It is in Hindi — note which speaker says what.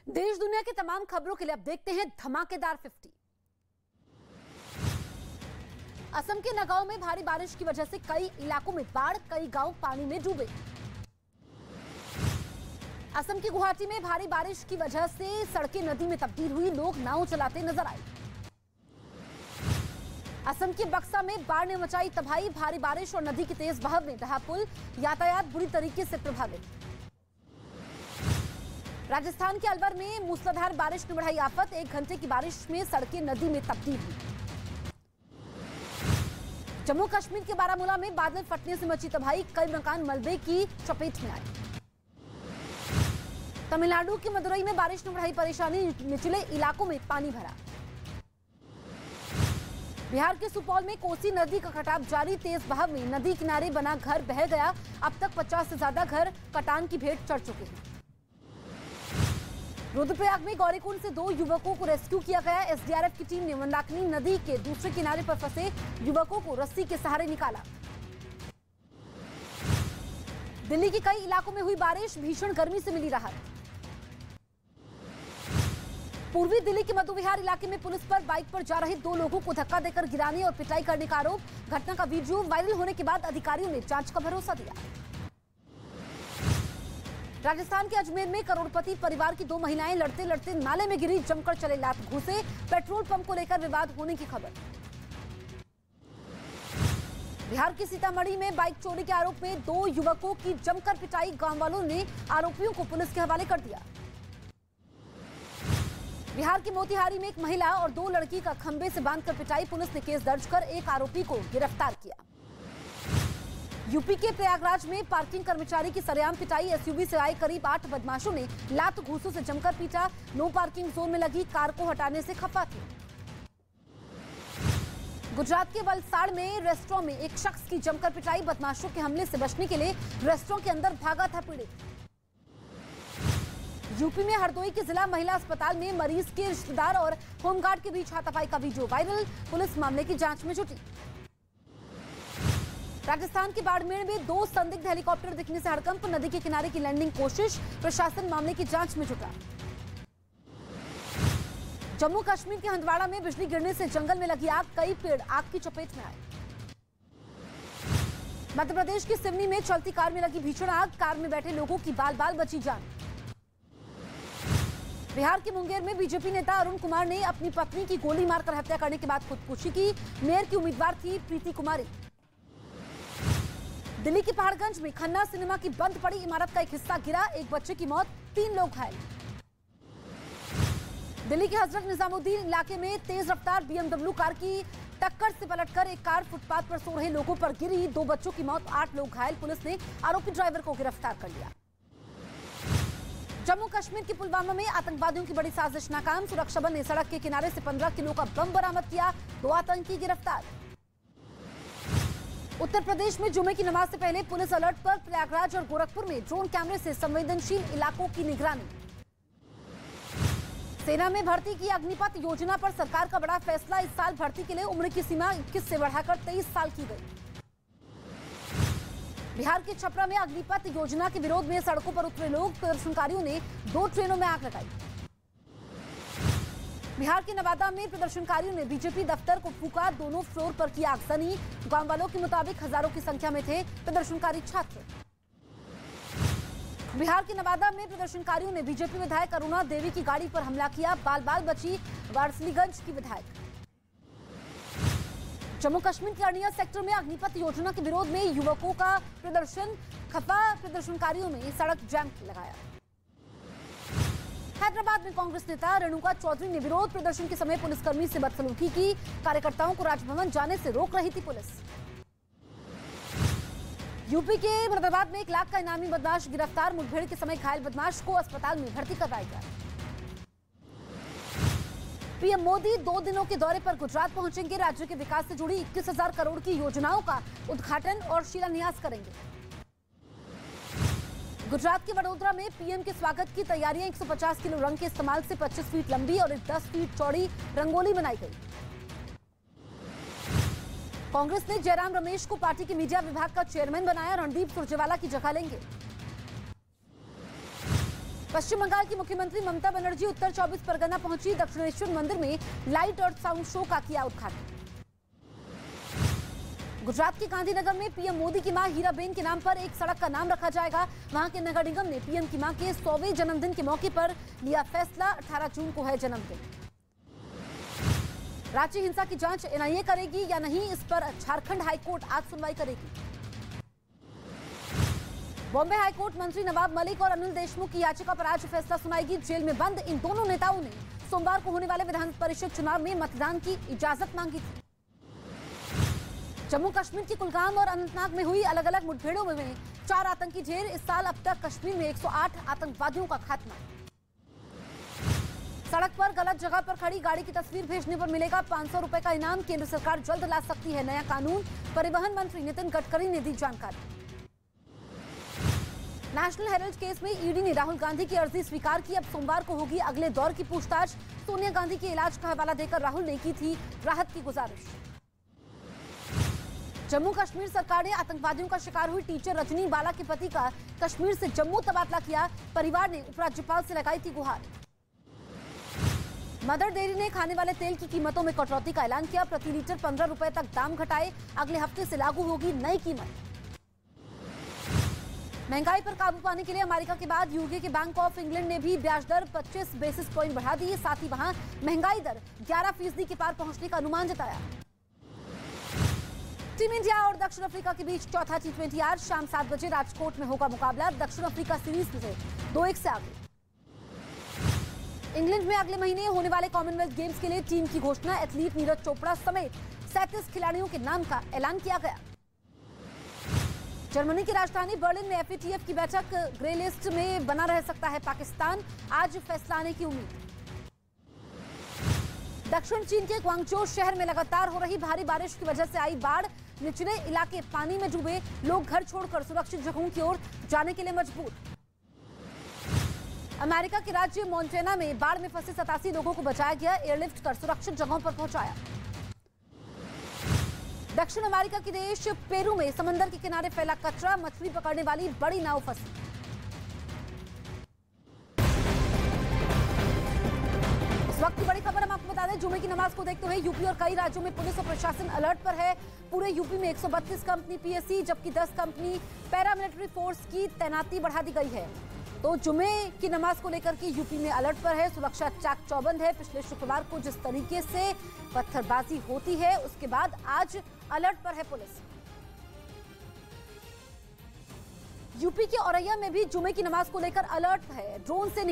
Speaker 1: देश दुनिया की तमाम खबरों के लिए अब देखते हैं धमाकेदार 50। असम के नगांव में भारी बारिश की वजह से कई इलाकों में बाढ़, कई गांव पानी में डूबे। असम की गुवाहाटी में भारी बारिश की वजह से सड़कें नदी में तब्दील हुई, लोग नाव चलाते नजर आए। असम के बक्सा में बाढ़ ने मचाई तबाही, भारी बारिश और नदी की तेज बहाव में रहा पुल, यातायात बुरी तरीके से प्रभावित। राजस्थान के अलवर में मूसलाधार बारिश ने बढ़ाई आफत, 1 घंटे की बारिश में सड़कें नदी में तब्दील हुई। जम्मू कश्मीर के बारामूला में बादल फटने से मची तबाही, कई मकान मलबे की चपेट में आए। तमिलनाडु की मदुरई में बारिश ने बढ़ाई परेशानी, निचले इलाकों में पानी भरा। बिहार के सुपौल में कोसी नदी का कटाव जारी, तेज बहाव में नदी किनारे बना घर बह गया, अब तक 50 से ज्यादा घर कटान की भेंट चढ़ चुके हैं। रुद्रप्रयाग में गौरीकुंड से 2 युवकों को रेस्क्यू किया गया, एसडीआरएफ की टीम ने मंदाकिनी नदी के दूसरे किनारे पर फंसे युवकों को रस्सी के सहारे निकाला। दिल्ली के कई इलाकों में हुई बारिश, भीषण गर्मी से मिली राहत। पूर्वी दिल्ली के मधुविहार इलाके में पुलिस पर बाइक पर जा रहे 2 लोगों को धक्का देकर गिराने और पिटाई करने का आरोप। घटना का वीडियो वायरल होने के बाद अधिकारियों ने जांच का भरोसा दिया। राजस्थान के अजमेर में करोड़पति परिवार की 2 महिलाएं लड़ते लड़ते नाले में गिरी, जमकर चले लात घूसे, पेट्रोल पंप को लेकर विवाद होने की खबर। बिहार के सीतामढ़ी में बाइक चोरी के आरोप में 2 युवकों की जमकर पिटाई, गांव वालों ने आरोपियों को पुलिस के हवाले कर दिया। बिहार के मोतिहारी में एक महिला और 2 लड़की का खंबे से बांधकर पिटाई, पुलिस ने केस दर्ज कर एक आरोपी को गिरफ्तार किया। यूपी के प्रयागराज में पार्किंग कर्मचारी की सरेआम पिटाई, एसयूवी से आए करीब 8 बदमाशों ने लात घूंसों से जमकर पीटा, नो पार्किंग जोन में लगी कार को हटाने से खफा थे। गुजरात के वलसाड़ में रेस्टोरेंट में एक शख्स की जमकर पिटाई, बदमाशों के हमले से बचने के लिए रेस्टोरेंट के अंदर भागा था पीड़ित। यूपी में हरदोई के जिला महिला अस्पताल में मरीज के रिश्तेदार और होमगार्ड के बीच हाथापाई का वीडियो वायरल, पुलिस मामले की जांच में जुटी। राजस्थान के बाड़मेर में 2 संदिग्ध हेलीकॉप्टर दिखने से हड़कंप, नदी के किनारे की लैंडिंग कोशिश, प्रशासन मामले की जांच में जुटा। जम्मू कश्मीर के हंदवाड़ा में बिजली गिरने से जंगल में लगी आग, कई पेड़ आग की चपेट में आए। मध्य प्रदेश की सिवनी में चलती कार में लगी भीषण आग, कार में बैठे लोगों की बाल बाल बची जान। बिहार के मुंगेर में बीजेपी नेता अरुण कुमार ने अपनी पत्नी की गोली मारकर हत्या करने के बाद खुदकुशी की, मेयर की उम्मीदवार थी प्रीति कुमारी। दिल्ली के पहाड़गंज में खन्ना सिनेमा की बंद पड़ी इमारत का एक हिस्सा गिरा, 1 बच्चे की मौत, 3 लोग घायल। दिल्ली के हजरत निजामुद्दीन इलाके में तेज रफ्तार BMW कार की टक्कर से पलटकर एक कार फुटपाथ पर सो रहे लोगों पर गिरी, 2 बच्चों की मौत, 8 लोग घायल, पुलिस ने आरोपी ड्राइवर को गिरफ्तार कर लिया। जम्मू कश्मीर के पुलवामा में आतंकवादियों की बड़ी साजिश नाकाम, सुरक्षा बल ने सड़क के किनारे से 15 किलो का बम बरामद किया, 2 आतंकी गिरफ्तार। उत्तर प्रदेश में जुमे की नमाज से पहले पुलिस अलर्ट पर, प्रयागराज और गोरखपुर में ड्रोन कैमरे से संवेदनशील इलाकों की निगरानी। सेना में भर्ती की अग्निपथ योजना पर सरकार का बड़ा फैसला, इस साल भर्ती के लिए उम्र की सीमा 21 से बढ़ाकर 23 साल की गई। बिहार के छपरा में अग्निपथ योजना के विरोध में सड़कों पर उतरे लोग, प्रदर्शनकारियों ने 2 ट्रेनों में आग लगाई। बिहार के नवादा में प्रदर्शनकारियों ने बीजेपी दफ्तर को फूका, दोनों फ्लोर पर की आगजनी, गांव वालों के मुताबिक हजारों की संख्या में थे प्रदर्शनकारी छात्र। बिहार के नवादा में प्रदर्शनकारियों ने बीजेपी विधायक अरुणा देवी की गाड़ी पर हमला किया, बाल बाल बची वारसलीगंज की विधायक। जम्मू कश्मीर के अरनिया सेक्टर में अग्निपथ योजना के विरोध में युवकों का प्रदर्शन, खफा प्रदर्शनकारियों ने सड़क जाम लगाया। हैदराबाद में कांग्रेस नेता रेणुका चौधरी ने विरोध प्रदर्शन के समय पुलिसकर्मी से बदसलूकी की, कार्यकर्ताओं को राजभवन जाने से रोक रही थी पुलिस। यूपी के मुरादाबाद में 1 लाख का इनामी बदमाश गिरफ्तार, मुठभेड़ के समय घायल बदमाश को अस्पताल में भर्ती करवाया गया। पीएम मोदी 2 दिनों के दौरे पर गुजरात पहुंचेंगे, राज्य के विकास से जुड़ी 21,000 करोड़ की योजनाओं का उद्घाटन और शिलान्यास करेंगे। गुजरात के वडोदरा में पीएम के स्वागत की तैयारियां, 150 किलो रंग के इस्तेमाल से 25 फीट लंबी और 10 फीट चौड़ी रंगोली बनाई गई। कांग्रेस ने जयराम रमेश को पार्टी के मीडिया विभाग का चेयरमैन बनाया, रणदीप सुरजेवाला की जगह लेंगे। पश्चिम बंगाल की मुख्यमंत्री ममता बनर्जी उत्तर 24 परगना पहुंची। दक्षिणेश्वर मंदिर में लाइट और साउंड शो का किया उद्घाटन। गुजरात के गांधीनगर में पीएम मोदी की मां हीराबेन के नाम पर एक सड़क का नाम रखा जाएगा। वहां के नगर निगम ने पीएम की मां के 100वें जन्मदिन के मौके पर लिया फैसला। 18 जून को है जन्मदिन। रांची हिंसा की जांच एनआईए करेगी या नहीं, इस पर झारखंड हाईकोर्ट आज सुनवाई करेगी। बॉम्बे हाईकोर्ट मंत्री नवाब मलिक और अनिल देशमुख की याचिका पर आज फैसला सुनाएगी। जेल में बंद इन दोनों नेताओं ने सोमवार को होने वाले विधान परिषद चुनाव में मतदान की इजाजत मांगी थी। जम्मू कश्मीर की कुलगाम और अनंतनाग में हुई अलग अलग मुठभेड़ों में 4 आतंकी ढेर। इस साल अब तक कश्मीर में 108 आतंकवादियों का खात्मा। सड़क पर गलत जगह पर खड़ी गाड़ी की तस्वीर भेजने पर मिलेगा 500 रुपए का इनाम। केंद्र सरकार जल्द ला सकती है नया कानून। परिवहन मंत्री नितिन गडकरी ने दी जानकारी। नेशनल हेराल्ड केस में ईडी ने राहुल गांधी की अर्जी स्वीकार की। अब सोमवार को होगी अगले दौर की पूछताछ। सोनिया गांधी के इलाज का हवाला देकर राहुल ने की थी राहत की गुजारिश। जम्मू कश्मीर सरकार ने आतंकवादियों का शिकार हुई टीचर रजनी बाला के पति का कश्मीर से जम्मू तबादला किया। परिवार ने उपराज्यपाल से लगाई थी गुहार। मदर डेयरी ने खाने वाले तेल की कीमतों में कटौती का ऐलान किया। प्रति लीटर 15 रुपए तक दाम घटाए। अगले हफ्ते से लागू होगी नई कीमत। महंगाई पर काबू पाने के लिए अमेरिका के बाद यूके के बैंक ऑफ इंग्लैंड ने भी ब्याज दर 25 बेसिस पॉइंट बढ़ा दी। साथ ही वहां महंगाई दर 11% के पार पहुंचने का अनुमान जताया। टीम इंडिया और दक्षिण अफ्रीका के बीच चौथा T20 आज शाम 7 बजे राजकोट में होगा मुकाबला। दक्षिण अफ्रीका सीरीज में 2-1 से आगे। इंग्लैंड में अगले महीने होने वाले कॉमनवेल्थ गेम्स के लिए टीम की घोषणा। एथलीट नीरज चोपड़ा समेत 37 खिलाड़ियों के नाम का ऐलान किया गया। जर्मनी की राजधानी बर्लिन में FATF की बैठक। ग्रे लिस्ट में बना रह सकता है पाकिस्तान। आज फैसला आने की उम्मीद। दक्षिण चीन के ग्वांगझो शहर में लगातार हो रही भारी बारिश की वजह से आई बाढ़। निचले इलाके पानी में डूबे। लोग घर छोड़कर सुरक्षित जगहों की ओर जाने के लिए मजबूर। अमेरिका के राज्य मोंटेना में बाढ़ में फंसे 87 लोगों को बचाया गया। एयरलिफ्ट कर सुरक्षित जगहों पर पहुंचाया। दक्षिण अमेरिका के देश पेरू में समंदर के किनारे फैला कचरा। मछली पकड़ने वाली बड़ी नाव फंसी। इस वक्त की बड़ी खबर हम आपको बता दें, जुमे की नमाज को देखते हुए यूपी और कई राज्यों में पुलिस और प्रशासन अलर्ट पर है। पूरे यूपी में 132 कंपनी PSC जबकि 10 कंपनी पैरामिलिट्री फोर्स की तैनाती बढ़ा दी गई है। तो जुमे की नमाज को लेकर के यूपी में अलर्ट पर है। सुरक्षा चाक चौबंद है। पिछले शुक्रवार को जिस तरीके से पत्थरबाजी होती है उसके बाद आज अलर्ट पर है पुलिस। यूपी के औरैया में भी जुमे की नमाज को लेकर अलर्ट है। ड्रोन से